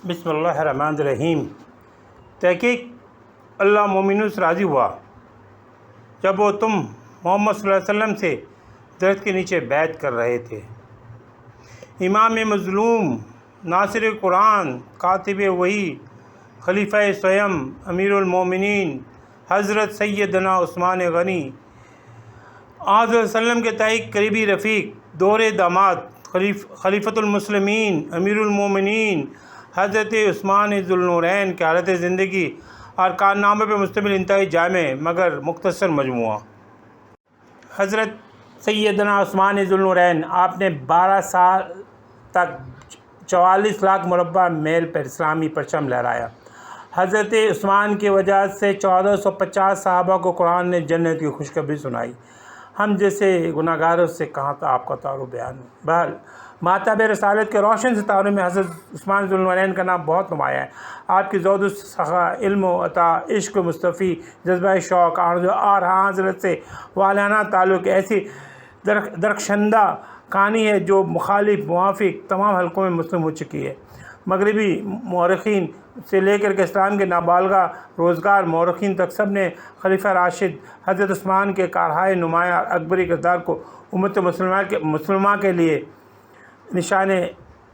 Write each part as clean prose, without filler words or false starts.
بسم اللہ الرحمن الرحیم۔ تحقیق اللہ مومنوں سے راضی ہوا جب وہ تم محمد صلی اللہ علیہ وسلم سے درخت کے نیچے بیعت کر رہے تھے۔ امام مظلوم، ناصر قرآن، کاتب وحی، خلیفہ سویم، امیر المومنین حضرت سیدنا عثمان غنی آج صلی اللہ علیہ وسلم کے تحقیق قریبی رفیق، دور داماد، خلیفۃ المسلمین، امیر المومنین حضرت عثمان ذو النورین کے حالت زندگی اور کارنامے پر مشتمل انتہائی جامع مگر مختصر مجموعہ۔ حضرت سیدنا عثمان ذو النورین، آپ نے 12 سال تک 44 لاکھ مربع میل پر اسلامی پرچم لہرایا۔ حضرت عثمان کی وجہ سے 1450 صحابہ کو قرآن نے جنت کی خوشخبری سنائی۔ ہم جیسے گناہ گاروں سے کہاں تھا آپ کا تعارف بیان ہو۔ بہرحال ماتاب رسالت کے روشن ستاروں میں حضرت عثمان ذو النورین کا نام بہت نمایاں ہے۔ آپ کی زہد و سخا، علم و عطا، عشق و مصطفی، جذبہ شوق اور حضرت سے والہانہ تعلق ایسی درخشندہ کہانی ہے جو مخالف موافق تمام حلقوں میں مسلم ہو چکی ہے۔ مغربی مورخین سے لے کر کے اسلام کے نابالغہ روزگار مورخین تک سب نے خلیفہ راشد حضرت عثمان کے کارہائے نمایاں اکبری کردار کو امت مسلمہ کے لیے نشان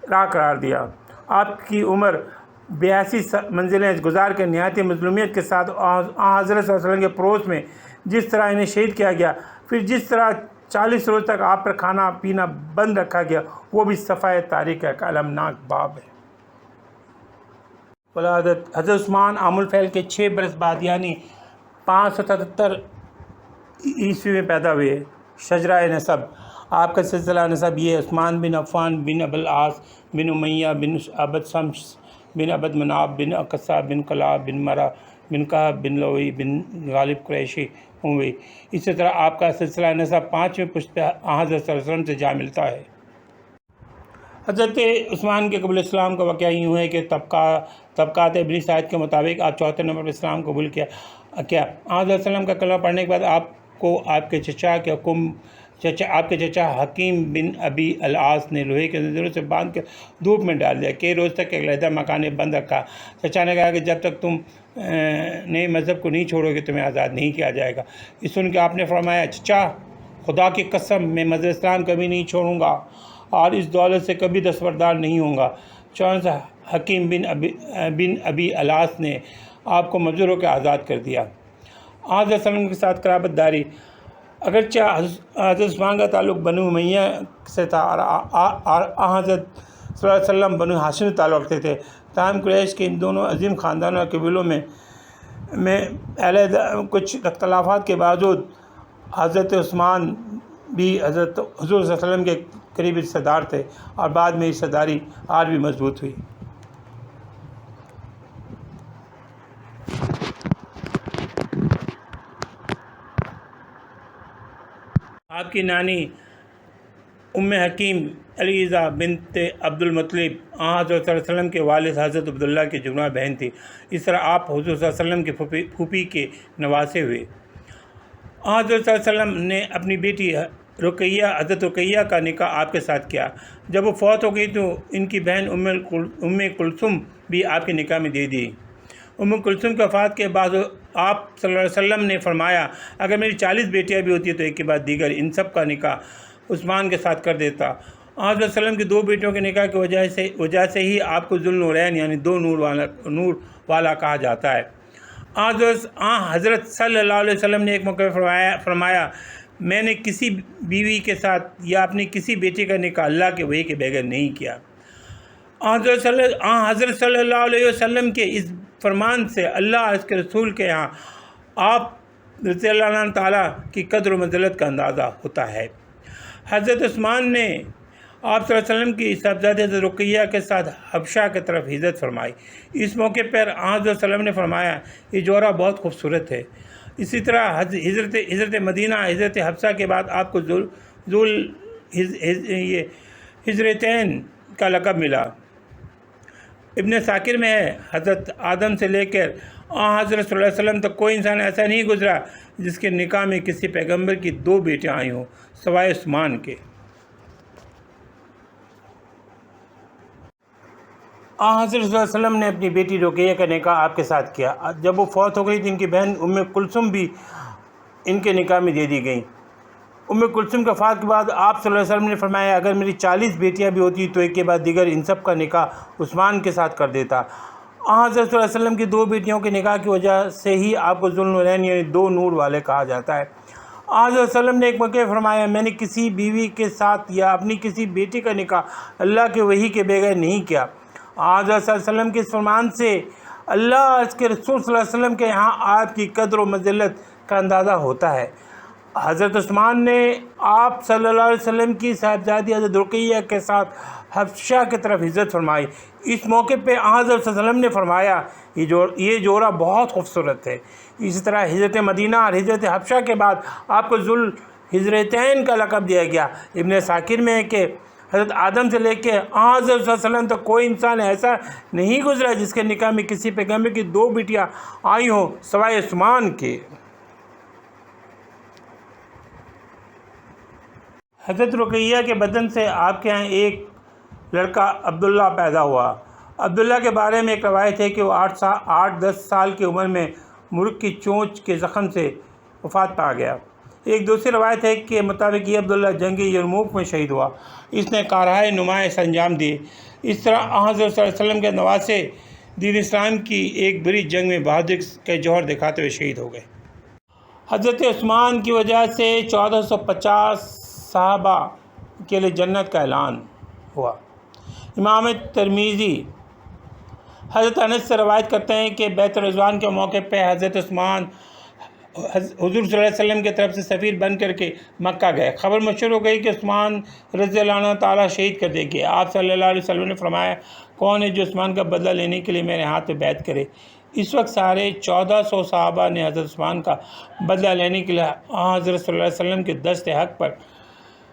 راہ قرار دیا۔ آپ کی عمر 82 منزلیں گزار کے نہایت مظلومیت کے ساتھ حضرت صلی اللہ علیہ وسلم کے پڑوس میں جس طرح انہیں شہید کیا گیا، پھر جس طرح 40 روز تک آپ پر کھانا پینا بند رکھا گیا، وہ بھی صفحہ تاریخ کا ایک المناک باب ہے۔ ولادت حضرت عثمان عام الفیل کے 6 برس بعد یعنی 577 عیسوی میں پیدا ہوئے۔ شجرہ نسب، آپ کا سلسلہ نسب یہ عثمان بن عفان بن ابی العاص بن امیہ بن عبد شمس بن عبد مناف بن اقصہ بن کلاب بن مرہ بن کہب بن لوی بن غالب قریشی ہوئی۔ اسی طرح آپ کا سلسلہ نسب 5ویں پشت پہ حضرت صلی اللہ علیہ وسلم سے جا ملتا ہے۔ حضرت عثمان کے قبول اسلام کا واقعہ یوں ہے کہ طبقات ابن سعد کے مطابق آپ 74 نمبر پر اسلام قبول کیا۔ حضرت صلی اللہ علیہ وسلم کا کلمہ پڑھنے کے بعد آپ کو آپ کے چچا حکیم بن ابی العاص نے لوہے کے زنجیروں سے باندھ کر دھوپ میں ڈال دیا۔ کئی روز تک ایک علیحدہ مکان میں بند رکھا۔ چچا نے کہا کہ جب تک تم نئے مذہب کو نہیں چھوڑو گے تمہیں آزاد نہیں کیا جائے گا۔ یہ سن کے آپ نے فرمایا، چچا خدا کی قسم میں مذہب اسلام کبھی نہیں چھوڑوں گا اور اس دولت سے کبھی دستبردار نہیں ہوں گا۔ چنانچہ حکیم بن ابی العاص نے آپ کو مجبور ہو کے آزاد کر دیا۔ حضرت صلی اللہ علیہ وسلم کے ساتھ قرابت داری، اگرچہ حضرت عثمان کا تعلق بنو امیہ سے تھا اور حضرت صلی اللہ علیہ وسلم بنو ہاشم سے تعلق رکھتے تھے، تاہم قریش کے ان دونوں عظیم خاندانوں اور قبیلوں میں علیحدہ کچھ اختلافات کے باوجود حضرت عثمان بھی حضور صلی اللہ علیہ وسلم کے قریبی رشتہ دار تھے اور بعد میں رشتہ داری اور بھی مضبوط ہوئی۔ آپ کی نانی ام حکیم علیزہ بنت عبد المطلب حضرت صلی اللہ علیہ وسلم کے والد حضرت عبداللہ کی جگرہ بہن تھی۔ اس طرح آپ حضور صلی اللہ علیہ وسلم کے پھوپھی کے نواسے ہوئے۔ حضرت صلی اللہ علیہ وسلم نے اپنی بیٹی حضرت رقیہ کا نکاح آپ کے ساتھ کیا۔ جب وہ فوت ہو گئی تو ان کی بہن ام کلثوم بھی آپ کے نکاح میں دے دی۔ ام کلثوم کی وفات کے بعد آپ صلی اللہ علیہ وسلم نے فرمایا، اگر میری 40 بیٹیاں بھی ہوتی تو ایک کے بعد دیگر ان سب کا نکاح عثمان کے ساتھ کر دیتا۔ حضرت صلی اللہ علیہ وسلم کی 2 بیٹیوں کے نکاح کی وجہ سے ہی آپ کو ذو النورین یعنی 2 نور والا کہا جاتا ہے۔ حضرت صلی اللہ علیہ وسلم نے ایک موقع فرمایا، میں نے کسی بیوی کے ساتھ یا اپنی کسی بیٹی کا نکاح اللہ کے وحی کے بغیر نہیں کیا۔ حضرت صلی اللہ علیہ وسلم کے اس فرمان سے اللہ اور اس کے رسول کے یہاں آپ رضی اللہ عنہ تعالیٰ کی قدر و منزلت کا اندازہ ہوتا ہے۔ حضرت عثمان نے آپ صلی اللہ علیہ وسلم کی صاحبزادی حضرت رقیہ کے ساتھ حبشہ کی طرف ہجرت فرمائی۔ اس موقع پر حضرت صلی اللہ علیہ وسلم نے فرمایا، یہ جوڑا بہت خوبصورت ہے۔ اسی طرح ہجرت مدینہ ہجرت حبشہ کے بعد آپ کو ہجرتین کا لقب ملا۔ ابن ثاکر میں ہے، حضرت آدم سے لے کر حضرت صلی اللہ علیہ وسلم تک کوئی انسان ایسا نہیں گزرا جس کے نکاح میں کسی پیغمبر کی 2 بیٹیاں آئی ہوں سوائے عثمان کے۔ حضرت صلی اللہ علیہ وسلم نے اپنی بیٹی رقیہ کا نکاح آپ کے ساتھ کیا۔ جب وہ فوت ہو گئی تو ان کی بہن کلثوم بھی ان کے نکاح میں دے دی گئیں۔ کلثوم کے وفات کے بعد آپ صلی اللہ علیہ وسلم نے فرمایا اگر میری 40 بیٹیاں بھی ہوتی تو ایک کے بعد دیگر ان سب کا نکاح عثمان کے ساتھ کر دیتا۔ حضرت صلی اللہ علیہ وسلم کی 2 بیٹیوں کے نکاح کی وجہ سے ہی آپ کو ذو النورین یعنی 2 نور والے کہا جاتا ہے۔ حضرت صلی اللہ علیہ وسلم نے ایک موقع فرمایا میں نے کسی بیوی کے ساتھ یا اپنی کسی بیٹی کا نکاح اللہ کے وحی کے بغیر نہیں کیا۔ حضرت صلی اللہ علیہ وسلم کے اس فرمان سے اللہ اس کے رسول صلی اللہ علیہ وسلم کے یہاں آپ کی قدر و منزلت کا اندازہ ہوتا ہے۔ حضرت عثمان نے آپ صلی اللہ علیہ وسلم کی صاحبزادی حضرت رقیہ کے ساتھ حبشہ کی طرف ہجرت فرمائی۔ اس موقع پہ حضرت صلی اللہ علیہ وسلم نے فرمایا یہ جوڑا بہت خوبصورت ہے۔ اسی طرح ہجرت مدینہ اور ہجرت حبشہ کے بعد آپ کو ذو الہجرتین کا لقب دیا گیا۔ ابن عساکر میں ہے کہ حضرت آدم سے لے کے حضرت صلی اللہ علیہ وسلم تک کوئی انسان ایسا نہیں گزرا جس کے نکاح میں کسی پیغمبر کی 2 بیٹیاں آئی ہوں سوائے عثمان کے۔ حضرت رقیہ کے بدن سے آپ کے ہاں ایک لڑکا عبداللہ پیدا ہوا۔ عبداللہ کے بارے میں ایک روایت ہے کہ وہ 8-10 سال کی عمر میں مرغ کی چونچ کے زخم سے وفات پا گیا۔ ایک دوسری روایت ہے کہ مطابق یہ عبداللہ جنگ یرموک میں شہید ہوا۔ اس نے کارہائے نمایاں انجام دیے۔ اس طرح حضرت صلی اللہ علیہ وسلم کے نواسے دین اسلام کی ایک بڑی جنگ میں بہادری کے جوہر دکھاتے ہوئے شہید ہو گئے۔ حضرت عثمان کی وجہ سے 1450 صحابہ کے لیے جنت کا اعلان ہوا۔ امام ترمذی حضرت انس سے روایت کرتے ہیں کہ بیعت رضوان کے موقع پہ حضرت عثمان حضور صلی اللہ علیہ وسلم کی طرف سے سفیر بن کر کے مکہ گئے۔ خبر مشہور ہو گئی کہ عثمان رضی اللہ عنہ تعالیٰ شہید کر دے گے۔ آپ صلی اللہ علیہ وسلم نے فرمایا کون ہے جو عثمان کا بدلہ لینے کے لیے میرے ہاتھ پہ بیعت کرے۔ اس وقت سارے 1400 صحابہ نے حضرت عثمان کا بدلہ لینے کے لیے حضرت صلی اللہ علیہ وسلم کے دست حق پر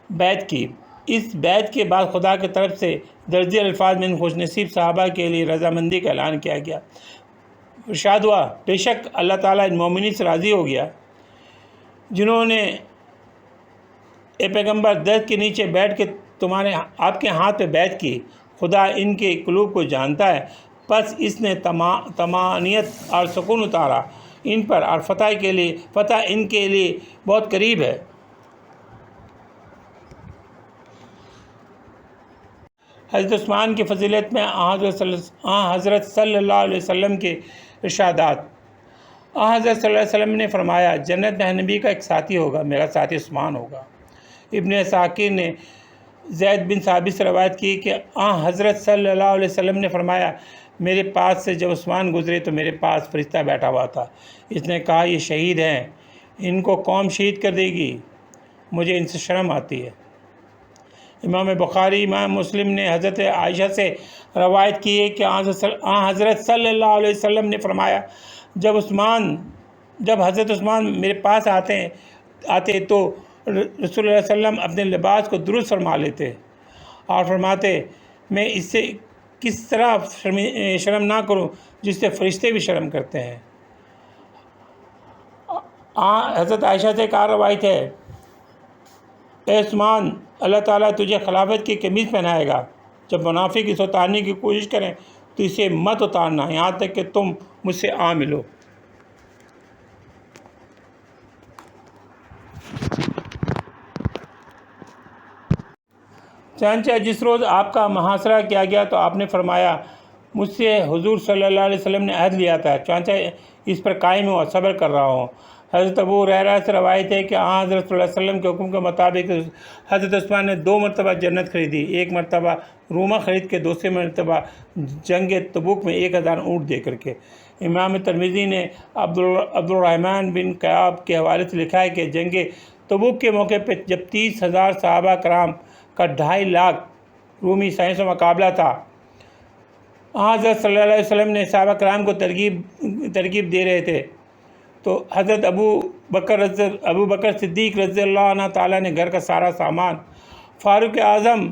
بیعت کی۔ اس بیعت کے بعد خدا کی طرف سے درجی الفاظ میں ان خوش نصیب صحابہ کے لیے رضامندی کا اعلان کیا گیا۔ ارشاد ہوا بے شک اللہ تعالیٰ ان مومنین سے راضی ہو گیا جنہوں نے اے پیغمبر درخت کے نیچے بیٹھ کے آپ کے ہاتھ پہ بیعت کی۔ خدا ان کے قلوب کو جانتا ہے، پس اس نے طمانینت اور سکون اتارا ان پر، اور فتح ان کے لیے بہت قریب ہے۔ حضرت عثمان کی فضیلت میں حضرت صلی اللہ علیہ وسلم کے ارشادات۔ حضرت صلی اللہ علیہ وسلم نے فرمایا جنت میں نبی کا ایک ساتھی ہوگا، میرا ساتھی عثمان ہوگا۔ ابن عساکر نے زید بن ثابت سے روایت کی کہ حضرت صلی اللہ علیہ وسلم نے فرمایا میرے پاس سے جب عثمان گزرے تو میرے پاس فرشتہ بیٹھا ہوا تھا۔ اس نے کہا یہ شہید ہیں، ان کو قوم شہید کر دے گی، مجھے ان سے شرم آتی ہے۔ امام بخاری امام مسلم نے حضرت عائشہ سے روایت کی ہے کہ حضرت صلی اللہ علیہ وسلم نے فرمایا جب حضرت عثمان میرے پاس آتے تو رسول اللہ صلی اللہ علیہ وسلم اپنے لباس کو درست فرما لیتے اور فرماتے میں اس سے کس طرح شرم نہ کروں جس سے فرشتے بھی شرم کرتے ہیں۔ حضرت عائشہ سے ایک اور روایت ہے اے عثمان اللہ تعالیٰ تجھے خلافت کی قمیض پہنائے گا، جب منافق اسے اتارنے کی کوشش کریں تو اسے مت اتارنا یہاں تک کہ تم مجھ سے آ ملو۔ چنانچہ جس روز آپ کا محاصرہ کیا گیا تو آپ نے فرمایا مجھ سے حضور صلی اللہ علیہ وسلم نے عہد لیا تھا، چنانچہ اس پر قائم ہوں اور صبر کر رہا ہوں۔ حضرت ابو ہریرہ سے روایت ہے کہ حضرت صلی اللہ علیہ وسلم کے حکم کے مطابق حضرت عثمان نے 2 مرتبہ جنت خریدی، ایک مرتبہ رومہ خرید کے، دوسری مرتبہ جنگ تبوک میں 1000 اونٹ دے کر کے۔ امام ترمذی نے عبدالرحمن بن کعب کے حوالے سے لکھا ہے کہ جنگ تبوک کے موقع پہ جب 30,000 صحابہ کرام کا 2.5 لاکھ رومی سائنس سے مقابلہ تھا، حضرت صلی اللہ علیہ وسلم نے صحابہ کرام کو ترغیب دے رہے تھے تو حضرت ابو بکر صدیق رضی اللہ عنہ تعالیٰ نے گھر کا سارا سامان، فاروق اعظم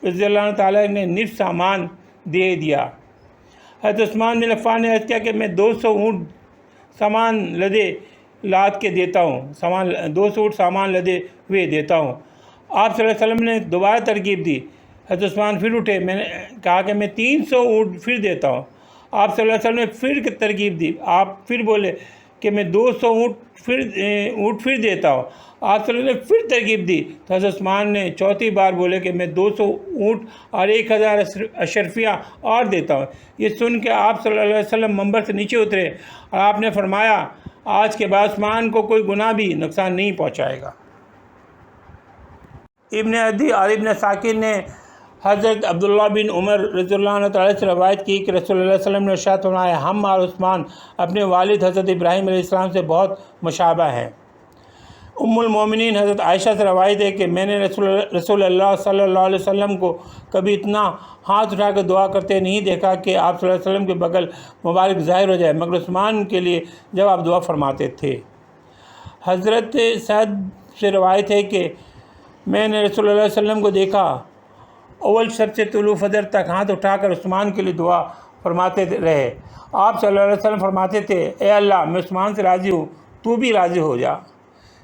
رضی اللہ عنہ تعالیٰ نے نصف سامان دے دیا۔ حضرت عثمان بن عفان نے عرض کیا کہ میں 200 اونٹ سامان لدے لاد کے دیتا ہوں، 200 اونٹ سامان لدے ہوئے دیتا ہوں۔ آپ صلی اللہ علیہ وسلم نے دوبارہ ترغیب دی حضرت عثمان پھر اٹھے، میں نے کہا کہ میں 300 اونٹ پھر دیتا ہوں۔ آپ صلی اللہ علیہ وسلم نے پھر ترغیب دی، آپ پھر بولے کہ میں 200 اونٹ پھر دیتا ہوں۔ آپ صلی اللہ علیہ وسلم نے پھر ترغیب دی تو حضرت عثمان نے چوتھی بار بولے کہ میں 200 اونٹ اور 1000 اشرفیہ اور دیتا ہوں۔ یہ سن کے آپ صلی اللہ علیہ وسلم منبر سے نیچے اترے اور آپ نے فرمایا آج کے بعد عثمان کو کوئی گناہ بھی نقصان نہیں پہنچائے گا۔ ابن عدی اور ابن ثاقب نے حضرت عبداللہ بن عمر رضی اللہ عنہ تعالیٰ سے روایت کی کہ رسول اللہ علیہ وسلم نے ارشاد فرمایا ہم اور عثمان اپنے والد حضرت ابراہیم علیہ السلام سے بہت مشابہ ہیں۔ ام المومنین حضرت عائشہ سے روایت ہے کہ میں نے رسول اللہ صلی اللہ علیہ وسلم کو کبھی اتنا ہاتھ اٹھا کر دعا کرتے نہیں دیکھا کہ آپ صلی اللہ علیہ وسلم کے بغل مبارک ظاہر ہو جائے مگر عثمان کے لیے جب آپ دعا فرماتے تھے۔ حضرت سعد سے روایت ہے کہ میں نے رسول اللہ علیہ وسلم کو دیکھا اول شب سے طلوع فجر تک ہاتھ اٹھا کر عثمان کے لیے دعا فرماتے رہے۔ آپ صلی اللہ علیہ وسلم فرماتے تھے اے اللہ میں عثمان سے راضی ہوں، تو بھی راضی ہو جا۔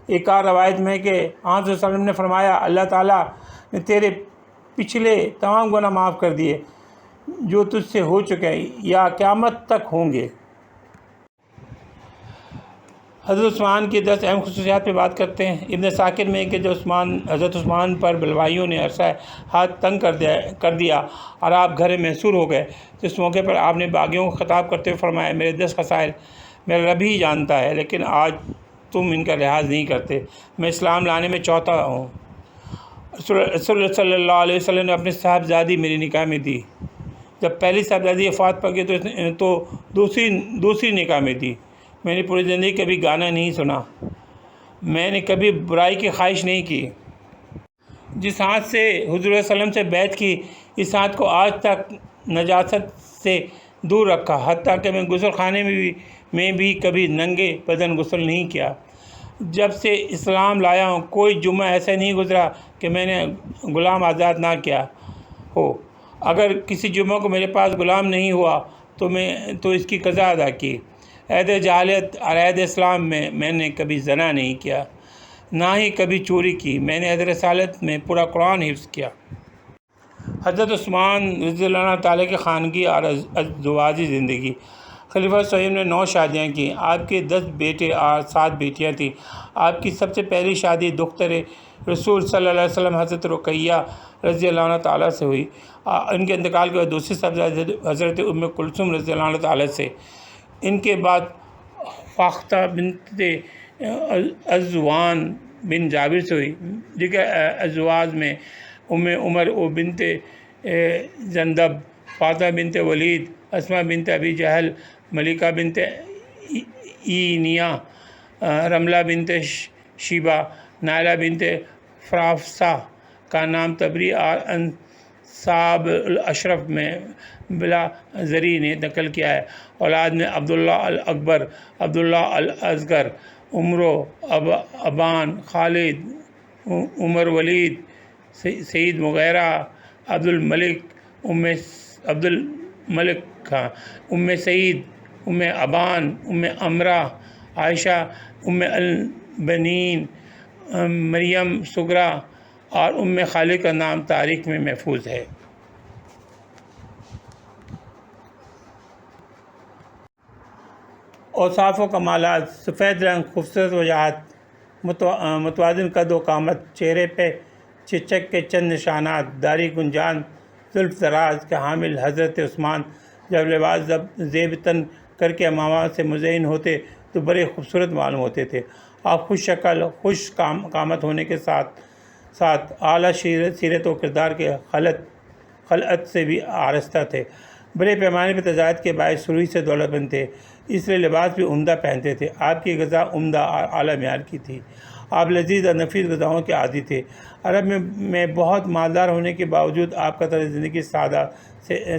ایک اور روایت میں کہ آپ صلی اللہ علیہ وسلم نے فرمایا اللہ تعالیٰ نے تیرے پچھلے تمام گناہ معاف کر دیے جو تجھ سے ہو چکے ہیں یا قیامت تک ہوں گے۔ حضرت عثمان کی 10 اہم خصوصیات پہ بات کرتے ہیں۔ ابن ثاقب میں کہ جو حضرت عثمان پر بلوائیوں نے عرصہ ہاتھ تنگ کر دیا اور آپ گھر محصور ہو گئے، تو اس موقع پر آپ نے باغیوں کو خطاب کرتے ہوئے فرمایا میرے 10 خصائل میرا رب ہی جانتا ہے لیکن آج تم ان کا لحاظ نہیں کرتے۔ میں اسلام لانے میں چوتھا ہوں۔ رسول صلی اللہ علیہ وسلم نے اپنی صاحبزادی میری نکاح میں دی، جب پہلی صاحبزادی وفات پا گئی تو دوسری نکاح میں دی۔ میں نے پوری زندگی کبھی گانا نہیں سنا، میں نے کبھی برائی کی خواہش نہیں کی۔ جس ہاتھ سے حضور صلی اللہ علیہ وسلم سے بیعت کی اس ہاتھ کو آج تک نجاست سے دور رکھا، حتیٰ کہ میں غسل خانے میں بھی کبھی ننگے بدن غسل نہیں کیا۔ جب سے اسلام لایا ہوں کوئی جمعہ ایسا نہیں گزرا کہ میں نے غلام آزاد نہ کیا ہو۔ اگر کسی جمعہ کو میرے پاس غلام نہیں ہوا تو اس کی قضا ادا کی۔ عہد جاہلیت اور عہد اسلام میں نے کبھی زنا نہیں کیا، نہ ہی کبھی چوری کی۔ میں نے عہد رسالت میں پورا قرآن حفظ کیا۔ حضرت عثمان رضی اللہ عنہ تعالیٰ کی خانگی اور ازدواجی زندگی۔ خلیفہ سویم نے 9 شادیاں کیں، آپ کے 10 بیٹے اور 7 بیٹیاں تھیں۔ آپ کی سب سے پہلی شادی دختر رسول صلی اللہ علیہ وسلم حضرت رقیہ رضی اللہ عنہ تعالیٰ سے ہوئی۔ ان کے انتقال کے بعد دوسری صاحبزادی حضرت ام کلثوم رضی اللہ عنہ تعالیٰ سے، ان کے بعد فاختہ بنت عزوان بن جابر سے ہوئی۔ دیگر ازواج میں ام عمر و بنت جندب، فاطمہ بنت ولید، اسماء بنت ابی جہل، ملکہ بنت اینیا، رملہ بنت شیبہ، نائلہ بنت فرافسہ کا نام طبری اور انصاب الاشرف میں بلا زری نے نقل کیا ہے۔ اولاد میں عبداللہ الاکبر، عبداللہ الاصغر، عمرو، ابان، خالد، عمر ولید، سعید مغیرہ، عبد الملک، ام سعید، ام ابان، ام امرہ، عائشہ، ام البنین، مریم صغریٰ اور ام خالد کا نام تاریخ میں محفوظ ہے۔ اوصاف و کمالات: سفید رنگ، خوبصورت وجاہت، متوازن قد و قامت، چہرے پہ چچک کے چند نشانات، داڑھی گنجان، زلف دراز کے حامل حضرت عثمان جب لباس زیب تن کر کے امامہ سے مزین ہوتے تو بڑے خوبصورت معلوم ہوتے تھے۔ آپ خوش شکل، خوش قامت ہونے کے ساتھ ساتھ اعلیٰ سیرت و کردار کے خلعت سے بھی آراستہ تھے۔ بڑے پیمانے پر تجارت کے باعث شروع سے دولت مند تھے، اس لیے لباس بھی عمدہ پہنتے تھے۔ آپ کی غذا عمدہ اور اعلیٰ معیار کی تھی۔ آپ لذیذ اور نفیس غذاؤں کے عادی تھے۔ عرب میں بہت مالدار ہونے کے باوجود آپ کا طرز زندگی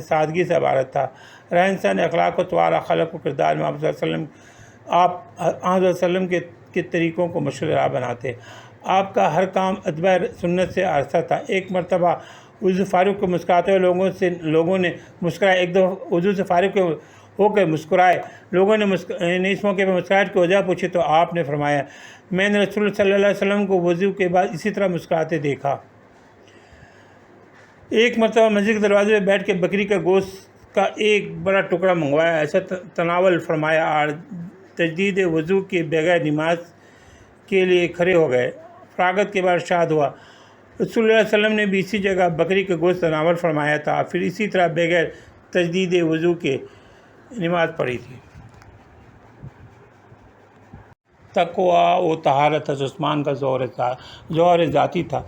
سادگی سے عبارت تھا۔ رہن سہن، اخلاق و طوار، خلق و کردار میں آپ صلی اللہ علیہ وسلم کے طریقوں کو مشہور راہ بناتے۔ آپ کا ہر کام اتباع سنت سے آراستہ تھا۔ ایک مرتبہ وضو فارغ کو مسکراتے ہوئے لوگوں نے مسکرائے۔ ایک دفعہ وضو سے فارغ ہو کر مسکرائے، لوگوں نے اس موقع پر مسکراہٹ کی وجہ پوچھی تو آپ نے فرمایا میں نے رسول صلی اللہ علیہ وسلم کو وضو کے بعد اسی طرح مسکراتے دیکھا۔ ایک مرتبہ مسجد کے دروازے پہ بیٹھ کے بکری کا گوشت کا ایک بڑا ٹکڑا منگوایا، ایسا تناول فرمایا اور تجدید وضو کے بغیر نماز کے لیے کھڑے ہو گئے۔ فراغت کے بعد ارشاد ہوا، رسول اللہ علیہ وسلم نے بھی اسی جگہ بکری کا گوشت تناول فرمایا تھا، پھر اسی طرح بغیر تجدید وضو کے نماز پڑھی تھی۔ تقویٰ و طہارت حضرت عثمان کا جوہر ذاتی تھا۔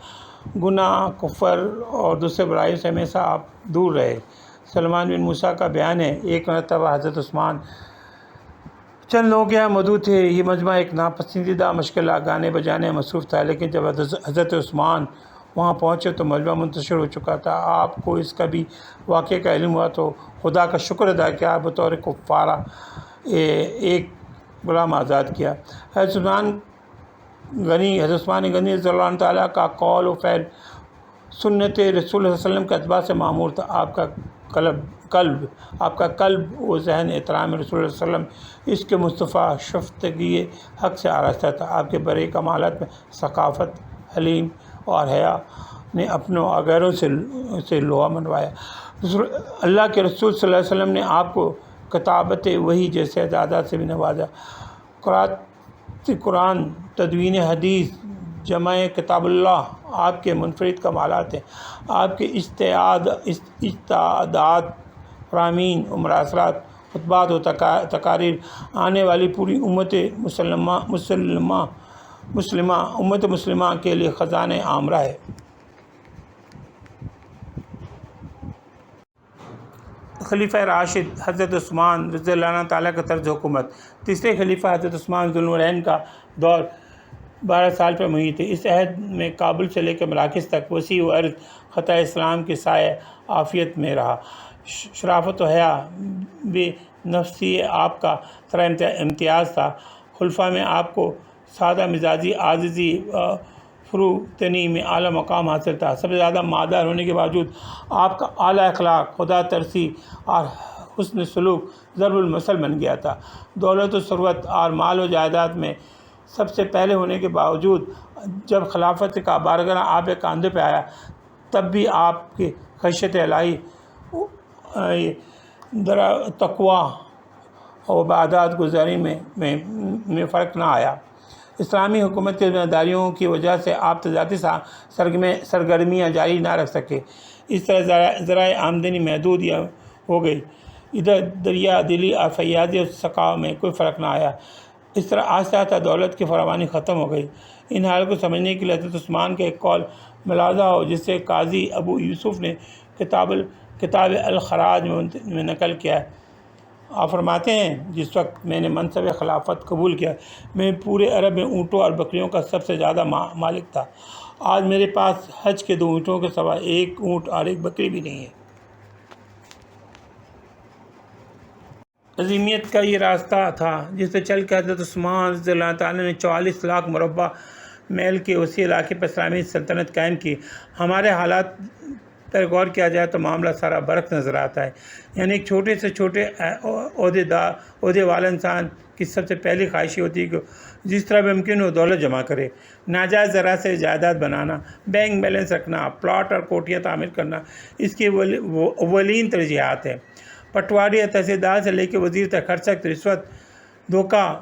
گناہ، کفر اور دوسرے برائیوں سے ہمیشہ آپ دور رہے۔ سلمان بن موسیٰ کا بیان ہے، ایک مرتبہ حضرت عثمان چند لوگ یہاں موجود تھے۔ یہ مجمع ایک ناپسندیدہ مشغلہ گانے بجانے میں مصروف تھا، لیکن جب حضرت عثمان وہاں پہنچے تو مجمع منتشر ہو چکا تھا۔ آپ کو اس کا بھی واقعے کا علم ہوا تو خدا کا شکر ادا کیا، بطور کفارہ ایک غلام آزاد کیا۔ حضرت عثمان غنی رضی اللہ عنہ تعالیٰ کا قول و فعل سنت رسول اللہ صلی اللہ علیہ وسلم کے اتباع سے معمور تھا۔ آپ کا قلب و ذہن احترام رسول اللہ صلی اللہ علیہ وسلم، اس کے مصطفیٰ شفتگی حق سے آراستہ تھا۔ آپ کے بڑے کمالات میں ثقافت، حلیم اور حیا نے اپنوں اور غیروں سے لوہا منوایا۔ اللہ کے رسول صلی اللہ علیہ وسلم نے آپ کو کتابت وحی جیسے اعزازات سے بھی نوازا۔ قراءت قرآن، تدوین حدیث، جمع کتاب اللہ آپ کے منفرد کمالات ہیں۔ آپ کے اجتہادات، فرامین و مراسلات، خطبات و تقاریر آنے والی پوری امت مسلمہ کے لیے خزانۂ عامرہ ہے۔ خلیفہ راشد حضرت عثمان رضی اللہ عنہ تعالیٰ کا طرز حکومت۔ تیسرے خلیفہ حضرت عثمان ذو النورین کا دور 12 سال پر محیط ہے۔ اس عہد میں کابل سے لے کر مراکز تک وسیع و عرض خطہ اسلام کے سائے عافیت میں رہا۔ شرافت و حیا بے نفسی آپ کا سرا امتیاز تھا۔ خلفاء میں آپ کو سادہ مزاجی، عاجزی، فروتنی میں اعلیٰ مقام حاصل تھا۔ سب سے زیادہ مالدار ہونے کے باوجود آپ کا اعلیٰ اخلاق، خدا ترسی اور حسن سلوک ضرب المثل بن گیا تھا۔ دولت و ثروت اور مال و جائیداد میں سب سے پہلے ہونے کے باوجود جب خلافت کا بارگاہ آپ کے کاندھے پہ آیا تب بھی آپ کی خشیت الہی، تقویٰ اور عبادات گزاری میں فرق نہ آیا۔ اسلامی حکومت کی ذمہ داریوں کی وجہ سے آپ تجارتی سرگرمیاں جاری نہ رکھ سکے۔ اس طرح ذرائع آمدنی محدود ہو گئی۔ ادھر دریا دلی اور فیاضی اور سخاوت میں کوئی فرق نہ آیا۔ اس طرح آہستہ آہستہ دولت کی فراوانی ختم ہو گئی۔ ان حال کو سمجھنے کے لیے حضرت عثمان کا ایک قول ملاحظہ ہو، جس سے قاضی ابو یوسف نے کتاب الخراج میں نقل کیا ہے۔ آپ فرماتے ہیں، جس وقت میں نے منصب خلافت قبول کیا میں پورے عرب میں اونٹوں اور بکریوں کا سب سے زیادہ مالک تھا۔ آج میرے پاس حج کے 2 اونٹوں کے سوا 1 اونٹ اور 1 بکری بھی نہیں ہے۔ عظیمیت کا یہ راستہ تھا جس پہ چل کے حضرت عثمان رضی اللہ تعالیٰ نے 44 لاکھ مربع میل کے وسیع علاقے پر اسلامی سلطنت قائم کی۔ ہمارے حالات پر غور کیا جائے تو معاملہ سارا برعکس نظر آتا ہے۔ یعنی ایک چھوٹے سے چھوٹے عہدے والا انسان کی سب سے پہلی خواہش ہوتی ہے کہ جس طرح بھی ممکن ہو دولت جمع کرے۔ ناجائز ذرائع سے جائیداد بنانا، بینک بیلنس رکھنا، پلاٹ اور کوٹیاں تعمیر کرنا اس کی اولین ترجیحات ہیں۔ پٹواری یا تحصیلدار سے لے کے وزیر تک ہر شخص رشوت، دھوکہ،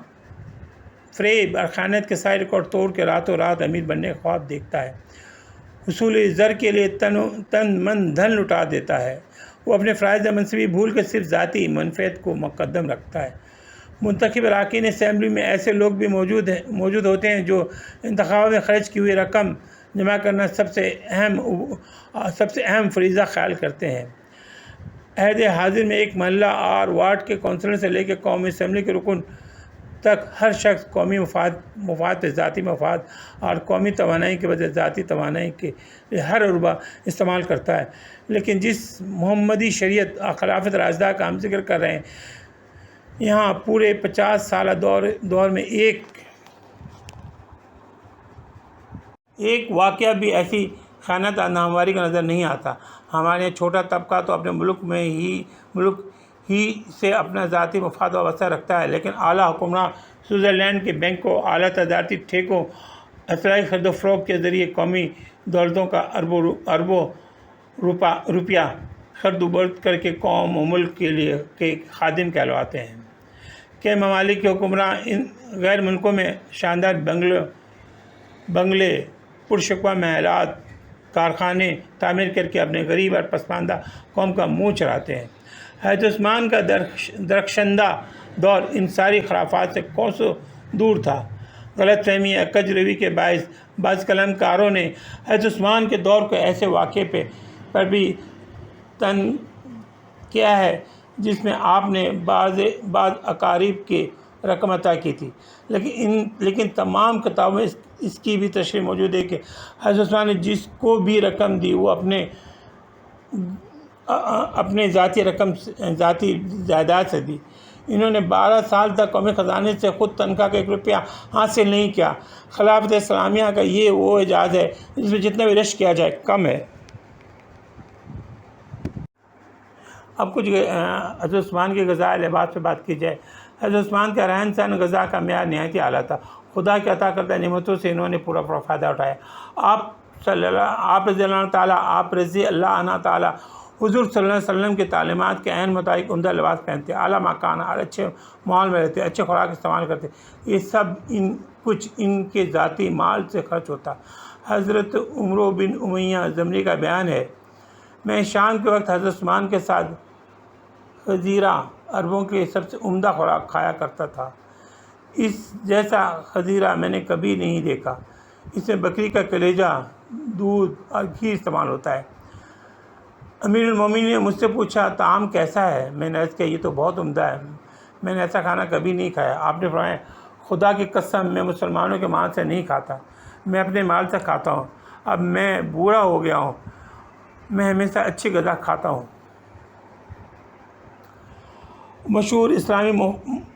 فریب اور خیانت کے سارے ریکارڈ توڑ کے راتوں رات امیر بننے کا خواب دیکھتا ہے۔ حصول زر کے لیے تن من دھن لٹا دیتا ہے۔ وہ اپنے فرائض منصبی بھول کر صرف ذاتی منفعت کو مقدم رکھتا ہے۔ منتخب اراکین اسمبلی میں ایسے لوگ بھی موجود ہوتے ہیں جو انتخاب میں خرچ کی ہوئی رقم جمع کرنا سب سے اہم فریضہ خیال کرتے ہیں۔ عہد حاضر میں ایک محلہ اور وارڈ کے کونسلر سے لے کے قومی اسمبلی کے رکن تک ہر شخص قومی مفاد پہ ذاتی مفاد اور قومی توانائی کے بجائے ذاتی توانائی کے ہر عربہ استعمال کرتا ہے۔ لیکن جس محمدی شریعت اور خلافت راشدہ کا ہم ذکر کر رہے ہیں، یہاں پورے 50 سالہ دور میں ایک واقعہ بھی ایسی خیانت اور ناہمواری کا نظر نہیں آتا۔ ہمارے یہاں چھوٹا طبقہ تو اپنے ملک ہی سے اپنا ذاتی مفاد وابستہ رکھتا ہے، لیکن اعلیٰ حکمراں سوئٹزرلینڈ کے بینکوں، اعلیٰ تجارتی ٹھیکوں، اسلحے خرید و فروخت کے ذریعے قومی دولتوں کا اربوں روپیہ خرد و برد کر کے قوم و ملک کے لیے کے خادم کہلواتے ہیں کہ ممالک کے حکمراں ان غیر ملکوں میں شاندار بنگلے پرشکوہ محلات کارخانے تعمیر کر کے اپنے غریب اور پسماندہ قوم کا منہ چڑھاتے ہیں۔ حضرت عثمان کا درخشندہ دور ان ساری خرافات سے کوسوں دور تھا۔ غلط فہمی یا کج روی کے باعث بعض قلم کاروں نے حضرت عثمان کے دور کو ایسے واقعے پر بھی تن کیا ہے جس میں آپ نے بعض اقارب کی رقم عطا کی تھی، لیکن تمام کتابوں میں اس کی بھی تشریح موجود ہے کہ حضرت عثمان نے جس کو بھی رقم دی وہ اپنے ذاتی جائیداد سے دی۔ انہوں نے 12 سال تک قومی خزانے سے خود تنخواہ کا 1 روپیہ حاصل نہیں کیا۔ خلافت اسلامیہ کا یہ وہ اعزاز ہے جس میں جتنا بھی رشک کیا جائے کم ہے۔ اب کچھ حضرت عثمان کے غذا لباس پہ بات کی جائے۔ حضرت عثمان کا رہن سہن غذا کا معیار نہایت اعلیٰ تھا۔ خدا کے عطا کردہ نعمتوں سے انہوں نے پورا فائدہ اٹھایا۔ آپ رضی اللہ عنہ تعالیٰ حضور صلی اللہ علیہ وسلم کی تعلیمات کے عین مطابق عمدہ لباس پہنتے، اعلیٰ مکان اور اچھے ماحول میں رہتے، اچھے خوراک استعمال کرتے۔ یہ سب کچھ ان کے ذاتی مال سے خرچ ہوتا۔ حضرت عمرو بن امیہ زمری کا بیان ہے، میں شام کے وقت حضرت عثمان کے ساتھ خزیرہ عربوں کے سب سے عمدہ خوراک کھایا کرتا تھا۔ اس جیسا خزیرہ میں نے کبھی نہیں دیکھا۔ اس میں بکری کا کلیجہ، دودھ اور گھی استعمال ہوتا ہے۔ امیر المومنین نے مجھ سے پوچھا طعام کیسا ہے؟ میں نے عرض کیا یہ تو بہت عمدہ ہے، میں نے ایسا کھانا کبھی نہیں کھایا۔ آپ نے فرمایا خدا کی قسم میں مسلمانوں کے مال سے نہیں کھاتا، میں اپنے مال سے کھاتا ہوں۔ اب میں بوڑھا ہو گیا ہوں، میں ہمیشہ اچھی غذا کھاتا ہوں۔ مشہور اسلامی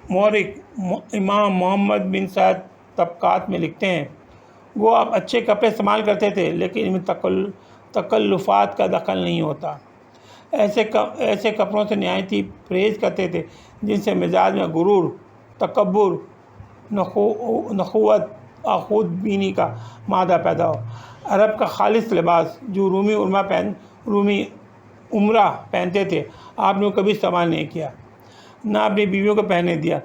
مورخ امام محمد بن سعد طبقات میں لکھتے ہیں، وہ آپ اچھے کپڑے استعمال کرتے تھے لیکن ان میں تکلفات کا دخل نہیں ہوتا۔ ایسے کپڑوں سے نہایت ہی پرہیز کرتے تھے جن سے مزاج میں غرور، تکبر، نخوت اور خود بینی کا مادہ پیدا ہو۔ عرب کا خالص لباس جو رومی عمرہ پہنتے تھے آپ نے کبھی استعمال نہیں کیا، نہ اپنی بیویوں کو پہننے دیا۔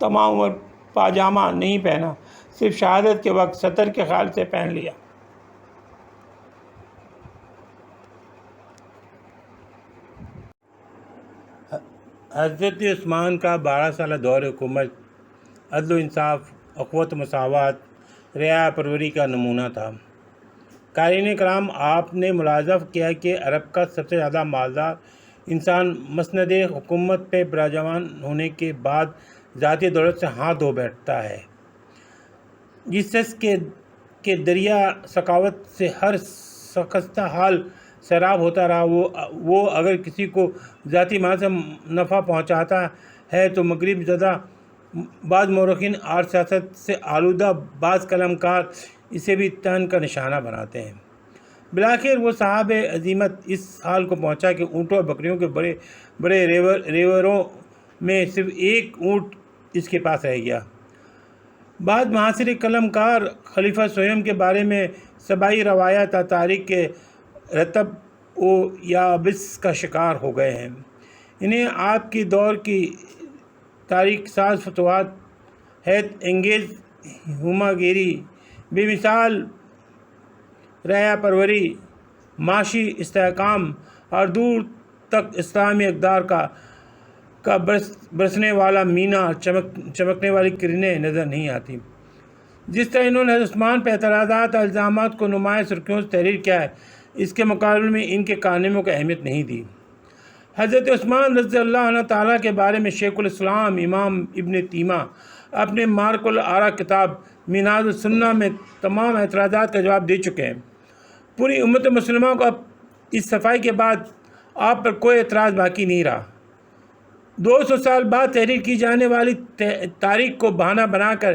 تمام عمر پاجامہ نہیں پہنا، صرف شہادت کے وقت سطر کے خیال سے پہن لیا۔ حضرت عثمان کا 12 سالہ دور حکومت عدل و انصاف، اخوت و مساوات، رعایا پروری کا نمونہ تھا۔ قارئین کرام، آپ نے ملاحظہ کیا کہ عرب کا سب سے زیادہ مالدار انسان مسند حکومت پہ براجمان ہونے کے بعد ذاتی دولت سے ہاتھ دھو بیٹھتا ہے۔ جس شخص کے دریا سخاوت سے ہر خستہ حال سیراب ہوتا رہا، وہ اگر کسی کو ذاتی مال سے نفع پہنچاتا ہے تو مغرب زدہ بعض مورخین اور سیاست سے آلودہ بعض قلم کار اسے بھی تن کا نشانہ بناتے ہیں۔ بالآخر وہ صاحب عزیمت اس حال کو پہنچا کہ اونٹوں اور بکریوں کے بڑے بڑے ریوروں میں صرف ایک اونٹ اس کے پاس رہ گیا۔ بعض معاصر قلم کار خلیفہ سویم کے بارے میں سبائی روایات اور تاریخ کے رتب و یابس کا شکار ہو گئے ہیں۔ انہیں آپ کی دور کی تاریخ ساز فتوحات، حیرت انگیز ہما گیری، بے مثال رعایا پروری، معاشی استحکام اور دور تک اسلامی اقدار کا برسنے والا مینہ اور چمکنے والی کرنیں نظر نہیں آتی۔ جس طرح انہوں نے حضرت عثمان پہ اعتراضات اور الزامات کو نمایاں سرخیوں سے تحریر کیا ہے، اس کے مقابلے میں ان کے کارناموں کو اہمیت نہیں دی۔ حضرت عثمان رضی اللہ عنہ تعالیٰ کے بارے میں شیخ الاسلام امام ابن تیمیہ اپنے مارک الآراء کتاب منہاج السنہ میں تمام اعتراضات کا جواب دے چکے ہیں۔ پوری امت مسلمہ کو اب اس صفائی کے بعد آپ پر کوئی اعتراض باقی نہیں رہا۔ 200 سال بعد تحریر کی جانے والی تاریخ کو بہانہ بنا کر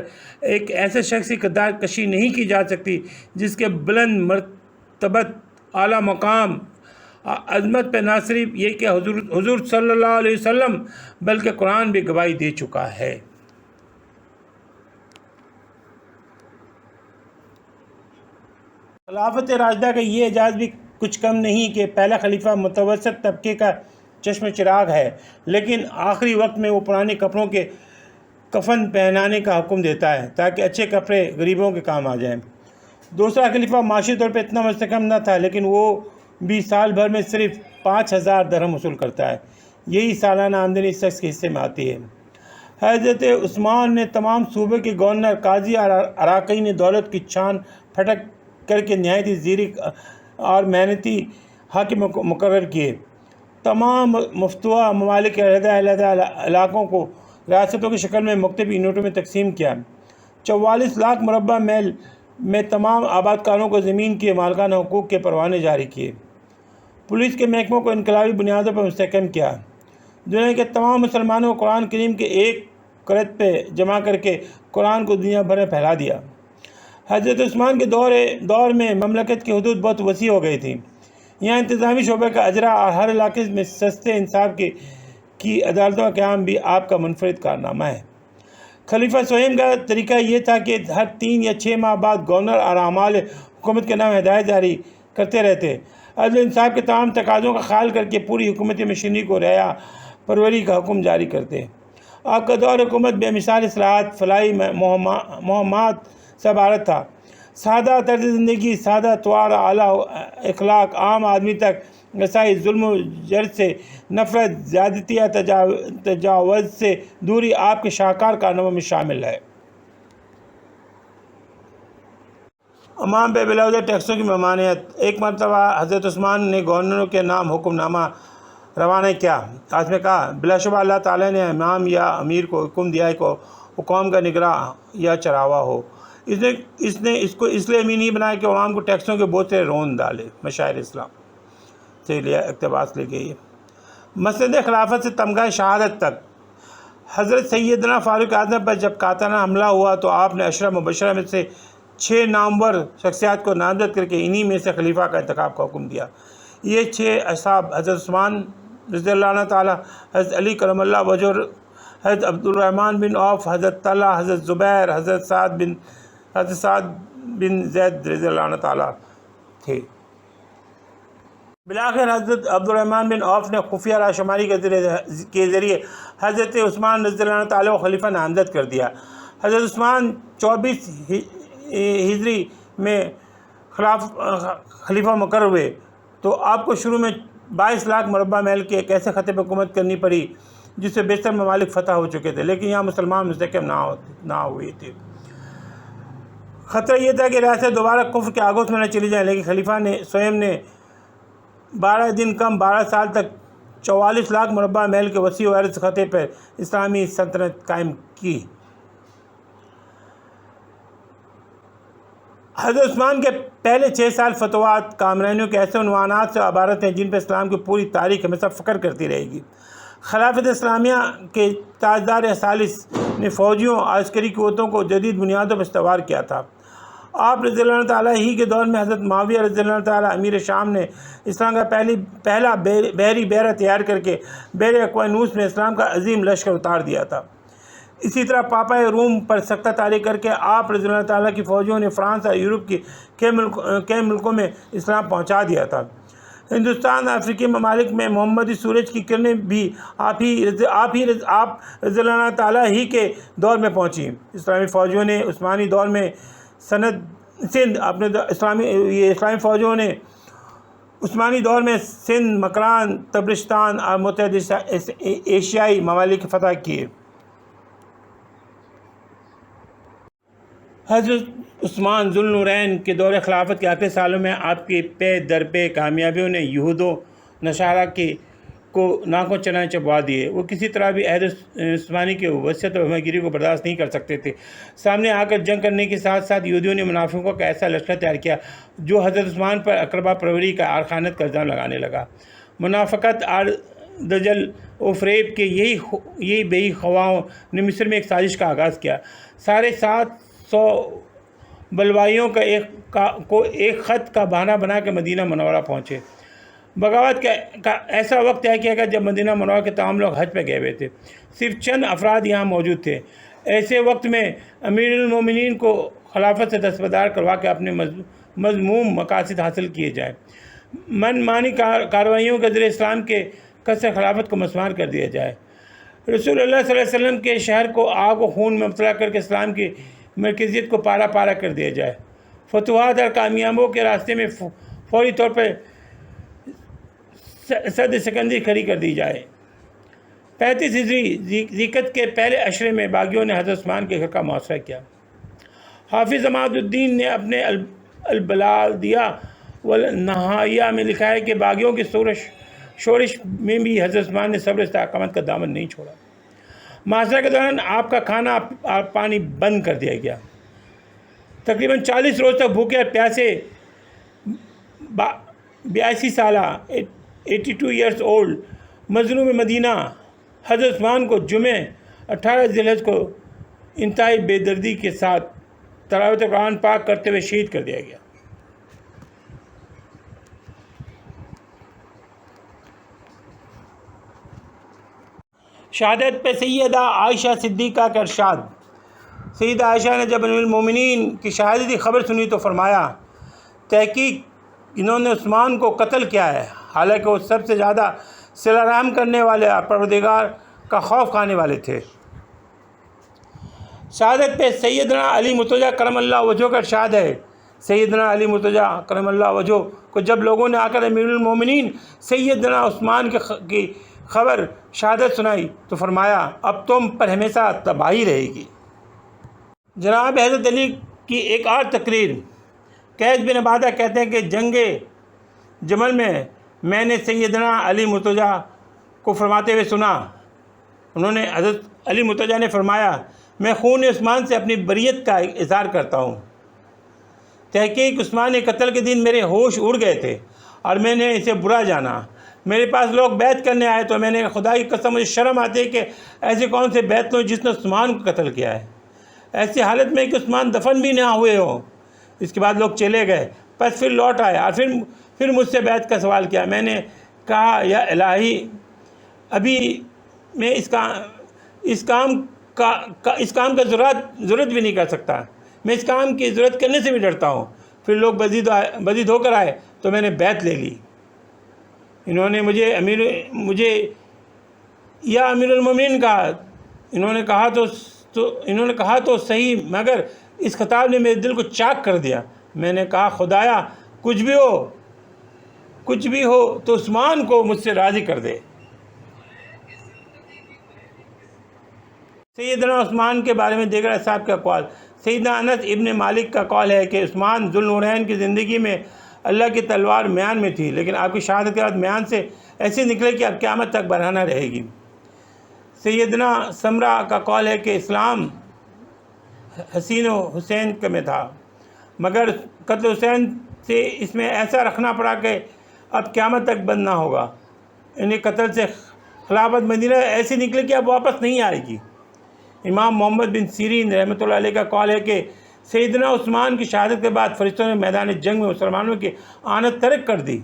ایک ایسے شخص کی کردار کشی نہیں کی جا سکتی جس کے بلند مرتبت، اعلیٰ مقام، عظمت پہ نہ صرف یہ کہ حضور صلی اللہ علیہ وسلم بلکہ قرآن بھی گواہی دے چکا ہے۔ خلافت راشدہ کا یہ اعزاز بھی کچھ کم نہیں کہ پہلا خلیفہ متوسط طبقے کا چشم چراغ ہے، لیکن آخری وقت میں وہ پرانے کپڑوں کے کفن پہنانے کا حکم دیتا ہے تاکہ اچھے کپڑے غریبوں کے کام آ جائیں۔ دوسرا خلیفہ معاشی طور پہ اتنا مستحکم نہ تھا، لیکن وہ بھی سال بھر میں صرف 5,000 درہم وصول کرتا ہے۔ یہی سالانہ آمدنی اس شخص کے حصے میں آتی ہے۔ حضرت عثمان نے تمام صوبے کے گورنر، قاضی اور اراکین دولت کی چھان پھٹک کر کے نہایت ہی زیرک اور محنتی حاکم مقرر کیے۔ تمام مفتوحہ ممالک کے علیحدہ علیحدہ علاقوں کو ریاستوں کی شکل میں مختلف یونٹوں میں تقسیم کیا۔ 44 لاکھ مربع میل میں تمام آبادکاروں کو زمین کے مالکانہ حقوق کے پروانے جاری کیے۔ پولیس کے محکموں کو انقلابی بنیادوں پر مستحکم کیا۔ دنیا کے تمام مسلمانوں کو قرآن کریم کے ایک قرت پہ جمع کر کے قرآن کو دنیا بھر میں پھیلا دیا۔ حضرت عثمان کے دور میں مملکت کی حدود بہت وسیع ہو گئی تھیں۔ یہاں انتظامی شعبے کا اجرا اور ہر علاقے میں سستے انصاف کی عدالتوں کا قیام بھی آپ کا منفرد کارنامہ ہے۔ خلیفہ سوم کا طریقہ یہ تھا کہ ہر 3 یا 6 ماہ بعد گورنر اور اعمال حکومت کے نام ہدایت جاری کرتے رہتے، عدل و انصاف کے تمام تقاضوں کا خیال کر کے پوری حکومتی مشینری کو رعایا پروری کا حکم جاری کرتے۔ آپ کا دور حکومت بے مثال اصلاحات، فلاحی مہمات سے عبارت تھا۔ سادہ طرز زندگی، سادہ طوار، اعلیٰ اخلاق، عام آدمی تک رسائی، ظلم و جور سے نفرت، زیادتی یا تجاوز سے دوری آپ کے شاہکار کارناموں میں شامل ہے۔ عوام پہ بلا وجہ ٹیکسوں کی ممانعت۔ ایک مرتبہ حضرت عثمان نے گورنروں کے نام حکم نامہ روانہ کیا۔ اس میں کہا، بلا شبہ اللہ تعالیٰ نے امام یا امیر کو حکم دیا ہے کہ وہ قوم کا نگراں یا چراوا ہو۔ اس نے اس کو اس لیے امین نہیں بنایا کہ عوام کو ٹیکسوں کے بوجھ سے رون ڈالے۔ مشاعر اسلام سے اقتباس لی گئی ہے۔ مسند خلافت سے تمغہ شہادت تک۔ حضرت سیدنا فاروق اعظم پر جب قاطعانہ حملہ ہوا تو آپ نے 10 مبشرہ میں سے 6 نامور شخصیات کو نامزد کر کے انہی میں سے خلیفہ کا انتخاب کا حکم دیا۔ یہ 6 اصحاب حضرت عثمان رضی اللہ عنہ تعالیٰ، حضرت علی کرم اللہ وجہ، حضرت عبد الرحمن بن عوف، حضرت طلحہ، حضرت زبیر، حضرت سعد بن زید رضی اللہ عنہ تعالیٰ تھے۔ بالآخر حضرت عبد الرحمن بن عوف نے خفیہ راہ شماری کے ذریعے حضرت عثمان رضی اللہ عنہ تعالیٰ کو خلیفہ نامزد کر دیا۔ حضرت عثمان 24 ہجری میں خلیفہ مقرر ہوئے تو آپ کو شروع میں 22 لاکھ مربع میل کے ایک ایسے خطے پر حکومت کرنی پڑی جس سے بیشتر ممالک فتح ہو چکے تھے، لیکن یہاں مسلمان مستحکم نہ ہوئے تھے۔ خطرہ یہ تھا کہ ریاست دوبارہ کفر کے آغوش میں نہ چلی جائے، لیکن خلیفہ سوم نے 12 دن کم 12 سال تک 44 لاکھ مربع میل کے وسیع و عریض خطے پر اسلامی سلطنت قائم کی۔ حضرت عثمان کے پہلے 6 سال فتوحات کامرانیوں کے ایسے عنوانات سے عبارت ہیں جن پر اسلام کی پوری تاریخ ہمیشہ فخر کرتی رہے گی۔ خلافت اسلامیہ کے تاجدار ثالث نے فوجیوں اور عسکری قوتوں کو جدید بنیادوں پر استوار کیا تھا۔ آپ رضی اللہ عنہ تعالیٰ ہی کے دور میں حضرت معاویہ رضی اللہ عنہ تعالیٰ امیر شام نے اسلام کا پہلا بحری بیرہ تیار کر کے بحر اقوانوس میں اسلام کا عظیم لشکر اتار دیا تھا۔ اسی طرح پاپا روم پر سختہ طاری کر کے آپ رضی اللہ تعالیٰ کی فوجیوں نے فرانس اور یورپ کے کئی ملکوں میں اسلام پہنچا دیا تھا۔ ہندوستان اور افریقی ممالک میں محمدی سورج کی کرنیں بھی آپ رضی اللہ تعالیٰ ہی کے دور میں پہنچیں۔ اسلامی فوجیوں نے عثمانی دور میں اسلامی فوجیوں نے عثمانی دور میں سندھ، مکران، تبرستان اور متحدہ ایشیائی ممالک فتح کیے۔ حضرت عثمان ذو النورین کے دور خلافت کے آخری سالوں میں آپ کی پے در پے کامیابیوں نے یہود و نصارہ کو ناکوں چنائے چبوا دیے۔ وہ کسی طرح بھی عہد عثمانی کی وسعت و ہمہ گیری کو برداشت نہیں کر سکتے تھے۔ سامنے آ کر جنگ کرنے کے ساتھ ساتھ یہودیوں نے منافقوں کا ایسا لشکر تیار کیا جو حضرت عثمان پر اقربا پروری کا اور خیانت کا الزام لگانے لگا۔ منافقت اور دجل و فریب کے یہی بے خواہوں نے مصر میں ایک سازش کا آغاز کیا۔ 750 بلوائیوں کو ایک خط کا بہانہ بنا کے مدینہ منورہ پہنچے۔ بغاوت کا ایسا وقت طے کیا گیا جب مدینہ منورہ کے تمام لوگ حج پہ گئے ہوئے تھے، صرف چند افراد یہاں موجود تھے۔ ایسے وقت میں امیر المومنین کو خلافت سے دستبردار کروا کے اپنے مذموم مقاصد حاصل کیے جائیں۔ من مانی کارروائیوں کے ذریعے اسلام کے قصر خلافت کو مسمار کر دیا جائے۔ رسول اللہ صلی اللہ علیہ وسلم کے شہر کو آگ و خون میں مبتلا کر کے اسلام کی مرکزیت کو پارا پارا کر دیا جائے۔ فتوحات اور کامیابیوں کے راستے میں فوری طور پر صد سکندری کھڑی کر دی جائے۔ 35 ہجری ذیقعدہ کے پہلے عشرے میں باغیوں نے حضرت عثمان کے گھر کا محاصرہ کیا۔ حافظ عماد الدین نے اپنے البلادیہ والنہائیہ میں لکھا ہے کہ باغیوں کی شورش میں بھی حضرت عثمان نے صبر استقامت کا دامن نہیں چھوڑا۔ محاصرہ کے دوران آپ کا کھانا اور پانی بند کر دیا گیا۔ تقریباً 40 روز تک بھوکے اور پیاسے 82 سالہ 82 ایئرس اولڈ مظلوم مدینہ حضرت عثمان کو جمعہ 18 ذی الحجہ کو انتہائی بے دردی کے ساتھ تلاوت قرآن پاک کرتے ہوئے شہید کر دیا گیا۔ شہادت پہ سیدہ عائشہ صدیقہ کا ارشاد۔ سیدہ عائشہ نے جب امیر المومنین کی شہادت کی خبر سنی تو فرمایا، تحقیق انہوں نے عثمان کو قتل کیا ہے، حالانکہ وہ سب سے زیادہ صلہ رحم کرنے والے اور پروردگار کا خوف کھانے والے تھے۔ شہادت پہ سیدنا علی مرتضیٰ کرم اللہ وجہہ کا ارشاد ہے۔ سیدنا علی مرتضیٰ کرم اللہ وجہہ کو جب لوگوں نے آ کر امیر المومنین سیدنا عثمان کی خبر شہادت سنائی تو فرمایا، اب تم پر ہمیشہ تباہی رہے گی۔ جناب حضرت علی کی ایک اور تقریر۔ قیس بن عبادہ کہتے ہیں کہ جنگ جمل میں نے سیدنا علی مرتضیٰ کو فرماتے ہوئے سنا۔ انہوں نے حضرت علی مرتضیٰ نے فرمایا، میں خون عثمان سے اپنی بریت کا اظہار کرتا ہوں۔ تحقیق عثمان کے قتل کے دن میرے ہوش اڑ گئے تھے اور میں نے اسے برا جانا۔ میرے پاس لوگ بیعت کرنے آئے تو میں نے خدا کی قسم مجھے شرم آتی ہے کہ ایسے کون سے بیعت لوں جس نے عثمان کو قتل کیا ہے، ایسی حالت میں کہ عثمان دفن بھی نہ ہوئے ہوں۔ اس کے بعد لوگ چلے گئے، پس پھر لوٹ آئے اور پھر مجھ سے بیعت کا سوال کیا۔ میں نے کہا، یا الہی، ابھی میں اس کام کا ضرورت بھی نہیں کر سکتا، میں اس کام کی ضرورت کرنے سے بھی ڈرتا ہوں۔ پھر لوگ مزید ہو کر آئے تو میں نے بیعت لے لی۔ انہوں نے مجھے یا امیر المومنین کہا۔ انہوں نے کہا تو صحیح، مگر اس خطاب نے میرے دل کو چاک کر دیا۔ میں نے کہا، خدایا کچھ بھی ہو تو عثمان کو مجھ سے راضی کر دے۔ سیدنا عثمان کے بارے میں دیگر اصحاب کا اقوال۔ سیدنا انس ابن مالک کا قول ہے کہ عثمان ذوالنورین کی زندگی میں اللہ کی تلوار میان میں تھی، لیکن آپ کی شہادت کے بعد میان سے ایسے نکلے کہ اب قیامت تک برہنہ رہے گی۔ سیدنا سمرہ کا قول ہے کہ اسلام حسین و حسین میں تھا، مگر قتل حسین سے اس میں ایسا رکھنا پڑا کہ اب قیامت تک بند نہ ہوگا۔ انہیں قتل سے خلافت مدینہ ایسی نکلی کہ اب واپس نہیں آئے گی۔ امام محمد بن سیرین رحمۃ اللہ علیہ کا قول ہے کہ سیدنا عثمان کی شہادت کے بعد فرشتوں نے میدان جنگ میں مسلمانوں کی آنت ترک کر دی۔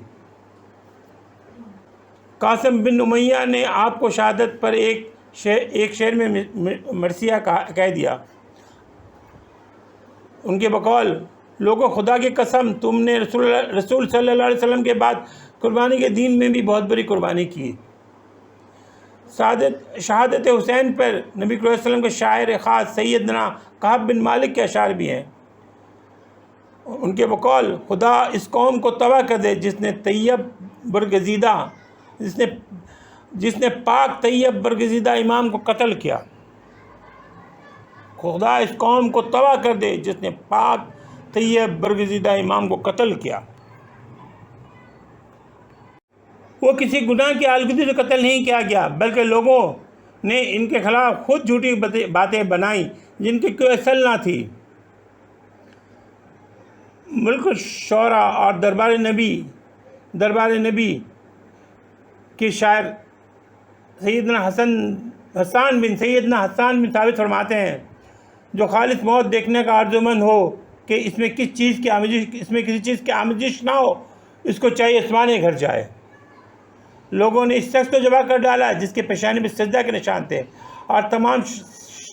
قاسم بن امیہ نے آپ کو شہادت پر ایک شعر میں مرثیہ کہہ دیا۔ ان کے بقول، لوگوں خدا کی قسم، تم نے رسول صلی اللہ علیہ وسلم کے بعد قربانی کے دین میں بھی بہت بڑی قربانی کی۔ شہادت حسین پر نبی صلی اللہ علیہ وسلم کے شاعر خاص سیدنا کعب بن مالک کے اشعار بھی ہیں۔ ان کے بقول، خدا اس قوم کو تباہ کر دے جس نے پاک طیب برگزیدہ امام کو قتل کیا۔ خدا اس قوم کو تباہ کر دے جس نے پاک طیب برگزیدہ امام کو قتل کیا۔ وہ کسی گناہ کی آلودگی سے قتل نہیں کیا گیا، بلکہ لوگوں نے ان کے خلاف خود جھوٹی باتیں بنائیں جن کی کوئی اصل نہ تھی۔ ملک شعرا اور دربار نبی کے شاعر سیدنا حسان بن ثابت فرماتے ہیں، جو خالص موت دیکھنے کا آرزومند ہو کہ اس میں کسی چیز کی آمیزش نہ ہو، اس کو چاہیے عثمان کے گھر جائے۔ لوگوں نے اس شخص کو ذبح کر ڈالا جس کے پیشانی میں سجدہ کے نشان تھے اور تمام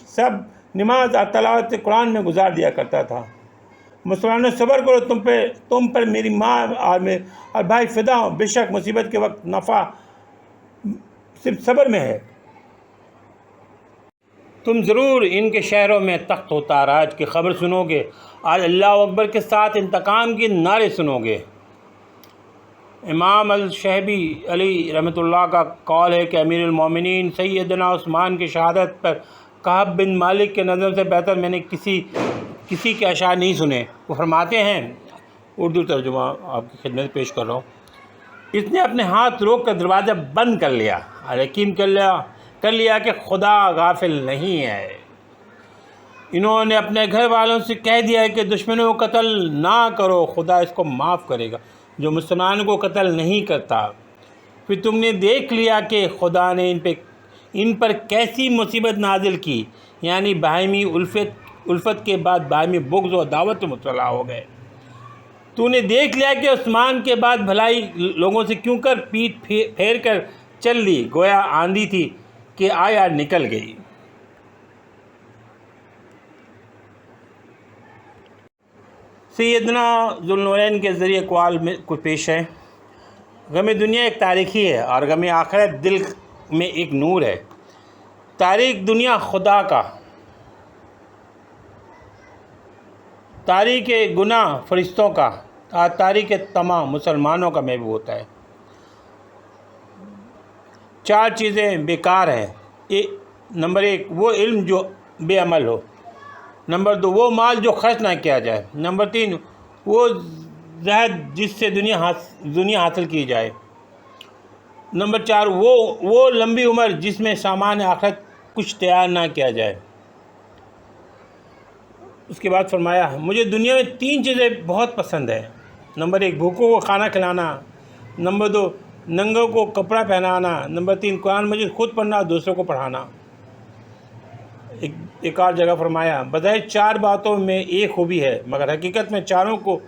سب نماز اور تلاوت قرآن میں گزار دیا کرتا تھا۔ مسلمانوں صبر کرو، تم پر میری ماں اور بھائی فدا ہوں، بے شک مصیبت کے وقت نفع صرف صبر میں ہے۔ تم ضرور ان کے شہروں میں تخت و تاراج کی خبر سنو گے، آج اللہ اکبر کے ساتھ انتقام کے نعرے سنو گے۔ امام الشہبی علی رحمۃ اللہ کا قول ہے کہ امیر المومنین سیدنا عثمان کی شہادت پر کعب بن مالک کے نظر سے بہتر میں نے کسی کے اشعار نہیں سنے۔ وہ فرماتے ہیں، اردو ترجمہ آپ کی خدمت پیش کر رہا ہوں، اس نے اپنے ہاتھ روک کر دروازہ بند کر لیا اور یقین کر لیا کہ خدا غافل نہیں ہے۔ انہوں نے اپنے گھر والوں سے کہہ دیا ہے کہ دشمنوں کو قتل نہ کرو، خدا اس کو معاف کرے گا جو مسلمانوں کو قتل نہیں کرتا۔ پھر تم نے دیکھ لیا کہ خدا نے ان پر کیسی مصیبت نازل کی، یعنی باہمی الفت کے بعد باہمی بغض و عداوت میں مبتلا ہو گئے۔ تو نے دیکھ لیا کہ عثمان کے بعد بھلائی لوگوں سے کیوں کر پیٹ پھیر کر چل لی، گویا آندھی تھی کہ آیا نکل گئی۔ سیدنا ذوالنورین کے ذریعے اقوال میں کچھ پیش ہے۔ غم دنیا ایک تاریخی ہے اور غم آخرت دل میں ایک نور ہے۔ تاریخ دنیا خدا کا، تاریخ گناہ فرشتوں کا اور تاریخ تمام مسلمانوں کا محبوب ہوتا ہے۔ چار چیزیں بیکار ہیں۔ نمبر 1 وہ علم جو بے عمل ہو، نمبر 2 وہ مال جو خرچ نہ کیا جائے، نمبر 3 وہ زہد جس سے دنیا حاصل کی جائے، نمبر 4 وہ لمبی عمر جس میں سامان آخرت کچھ تیار نہ کیا جائے۔ اس کے بعد فرمایا، مجھے دنیا میں 3 چیزیں بہت پسند ہیں۔ نمبر 1 بھوکوں کو کھانا کھلانا، نمبر 2 ننگوں کو کپڑا پہنانا، نمبر 3 قرآن مجید خود پڑھنا اور دوسروں کو پڑھانا۔ ایک اور جگہ فرمایا، بظاہر 4 باتوں میں ایک خوبی ہے مگر حقیقت میں چاروں کو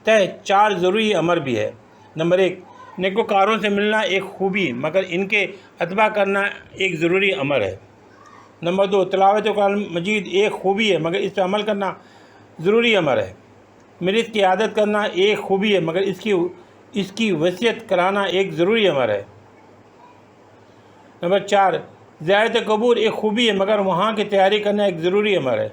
تحت 4 ضروری امر بھی ہے۔ نمبر 1 نیکوکاروں سے ملنا ایک خوبی مگر ان کے اتباع کرنا ایک ضروری امر ہے۔ نمبر 2 تلاوت قرآن مجید ایک خوبی ہے مگر اس پہ عمل کرنا ضروری امر ہے۔ مرض کی عادت کرنا ایک خوبی ہے مگر اس کی وصیت کرانا ایک ضروری امر ہے۔ نمبر 4 زیارت قبور ایک خوبی ہے مگر وہاں کی تیاری کرنا ایک ضروری امر ہے۔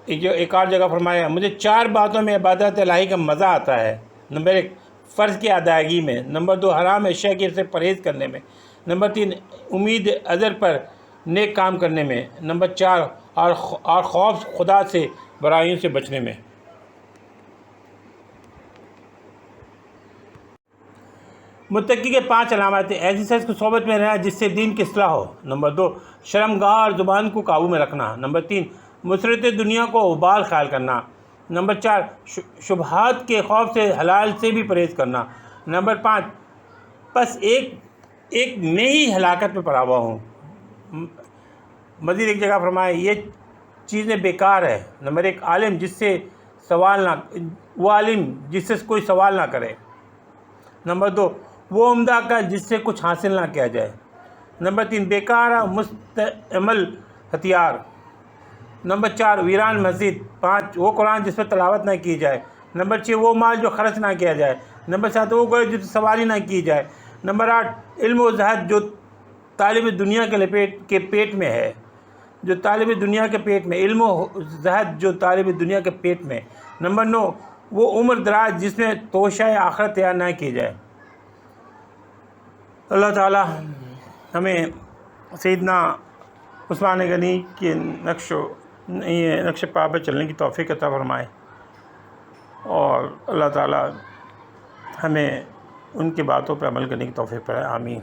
ایک اور جگہ فرمایا، مجھے 4 باتوں میں عبادت الہی کا مزہ آتا ہے۔ نمبر 1 فرض کی ادائیگی میں، نمبر 2 حرام اشیاء سے پرہیز کرنے میں، نمبر 3 امید اجر پر نیک کام کرنے میں، نمبر 4 اور خوف خدا سے برائیوں سے بچنے میں۔ متقی کے 5 علامتیں، ایسی شخص کی صحبت میں رہنا جس سے دین کی اصلاح ہو، نمبر 2 شرمگاہ اور زبان کو قابو میں رکھنا، نمبر 3 مسرت دنیا کو وبال خیال کرنا، نمبر 4 شبہات کے خوف سے حلال سے بھی پرہیز کرنا، نمبر 5 بس ایک نئی ہلاکت میں پڑا ہوا ہوں۔ مزید ایک جگہ فرمایا، یہ چیزیں بیکار ہے۔ نمبر 1 عالم جس سے کوئی سوال نہ کرے، نمبر 2 وہ عمدہ کا جس سے کچھ حاصل نہ کیا جائے، نمبر 3 بیکار مستعمل ہتھیار، نمبر 4 ویران مسجد، 5 وہ قرآن جس پر تلاوت نہ کی جائے، نمبر 6 وہ مال جو خرچ نہ کیا جائے، نمبر 7 وہ گوئے جس سواری نہ کی جائے، نمبر 8 علم و زہد جو طالب دنیا کے پیٹ میں ہے، جو طالب دنیا کے پیٹ میں، علم و زہد جو طالب دنیا کے پیٹ میں، نمبر 9 وہ عمر دراز جس میں توشہ آخرت تیار نہ کی جائے۔ اللہ تعالی ہمیں سیدنا عثمان غنی کے نقش پا پر چلنے کی توفیق عطا فرمائے، اور اللہ تعالی ہمیں ان کی باتوں پہ عمل کرنے کی توفیق پائے، آمین۔